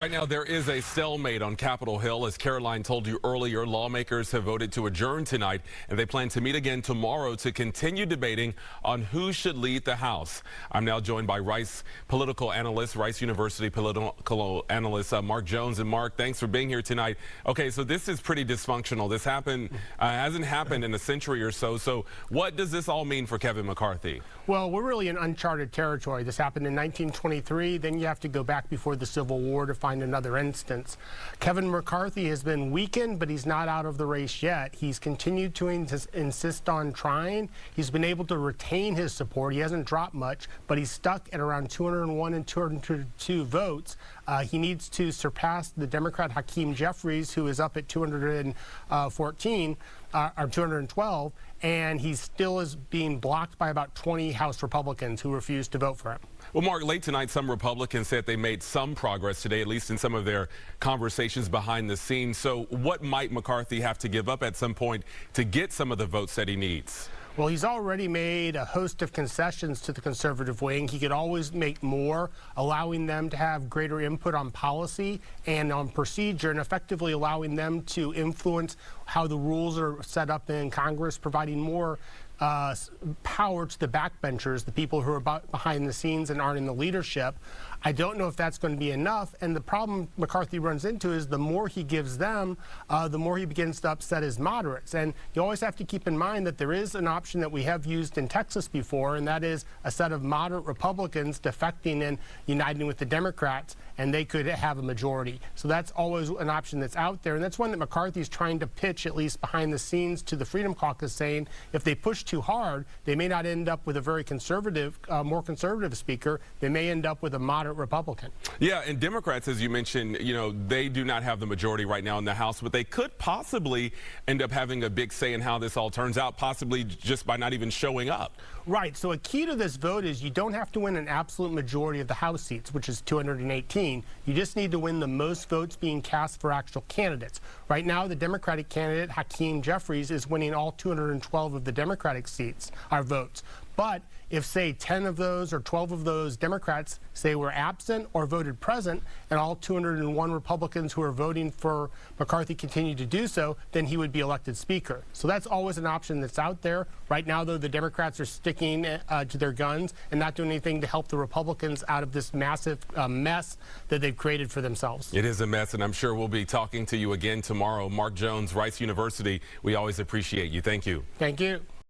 Right now, there is a stalemate on Capitol Hill. As Caroline told you earlier, lawmakers have voted to adjourn tonight, and they plan to meet again tomorrow to continue debating on who should lead the House. I'm now joined by Rice political analyst, Rice University political analyst Mark Jones. And Mark, thanks for being here tonight. Okay, so this is pretty dysfunctional. This hasn't happened in a century or so. So what does this all mean for Kevin McCarthy? Well, we're really in uncharted territory. This happened in 1923. Then you have to go back before the Civil War to find another instance. Kevin McCarthy has been weakened, but he's not out of the race yet. He's continued to insist on trying. He's been able to retain his support. He hasn't dropped much, but he's stuck at around 201 and 202 votes. He needs to surpass the Democrat Hakeem Jeffries, who is up at 214 or 212, and he still is being blocked by about 20 House Republicans who refuse to vote for him. Well, Mark, late tonight, some Republicans said they made some progress today, at least in some of their conversations behind the scenes. So what might McCarthy have to give up at some point to get some of the votes that he needs? Well, he's already made a host of concessions to the conservative wing. He could always make more, allowing them to have greater input on policy and on procedure, and effectively allowing them to influence how the rules are set up in Congress, providing more power to the backbenchers, the people who are behind the scenes and aren't in the leadership. I don't know if that's going to be enough, and the problem McCarthy runs into is the more he gives them, the more he begins to upset his moderates. And you always have to keep in mind that there is an option that we have used in Texas before, and that is a set of moderate Republicans defecting and uniting with the Democrats, and they could have a majority. So that's always an option that's out there, and that's one that McCarthy is trying to pitch, at least behind the scenes, to the Freedom Caucus, saying if they push too hard, they may not end up with a very conservative, more conservative speaker. They may end up with a moderate Republican. Yeah, and Democrats, as you mentioned, you know, they do not have the majority right now in the House, but they could possibly end up having a big say in how this all turns out, possibly just by not even showing up. Right. So a key to this vote is you don't have to win an absolute majority of the House seats, which is 218. You just need to win the most votes being cast for actual candidates. Right now, the Democratic candidate, Hakeem Jeffries, is winning all 212 of the Democratic seats, our votes. But if, say, 10 of those or 12 of those Democrats say were absent or voted present, and all 201 Republicans who are voting for McCarthy continue to do so, then he would be elected Speaker. So that's always an option that's out there. Right now, though, the Democrats are sticking to their guns and not doing anything to help the Republicans out of this massive mess that they've created for themselves. It is a mess, and I'm sure we'll be talking to you again tomorrow. Mark Jones, Rice University, we always appreciate you. Thank you. Thank you.